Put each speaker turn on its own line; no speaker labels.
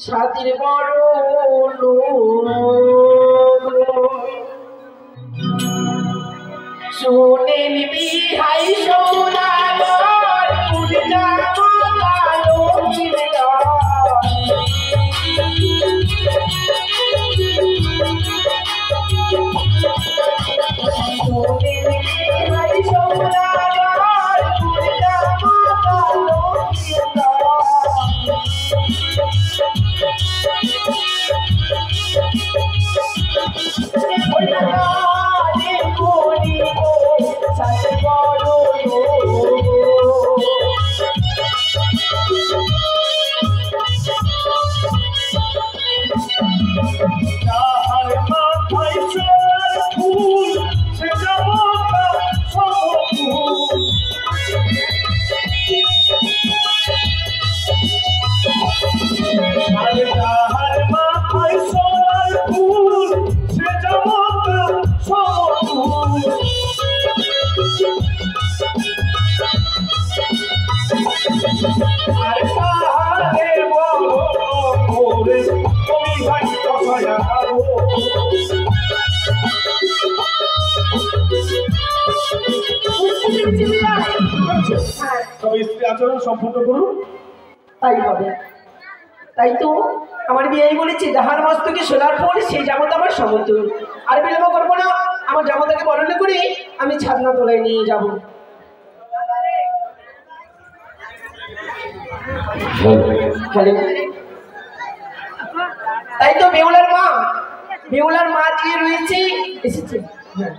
সাথীর বড় শুনে নিবি হাই সোনার পূজা মাতালো কিরদা শুনে নিবি হাই সোনার পূজা মাতালো কিরদা
আচরণ সম্পূর্ণ করুন
তাই হবে। তাই তো আমার বিয়ে বলেছে যাহার মস্তকে সোনার পর সেই জামত আমার সমতুল। আর বিলম্ব করবো না, আমার জামতাকে বরণ করে আমি ছাদনা তোলায় নিয়ে যাব। তাই তো বেহুলার মা যে রয়েছে এসেছে। হ্যাঁ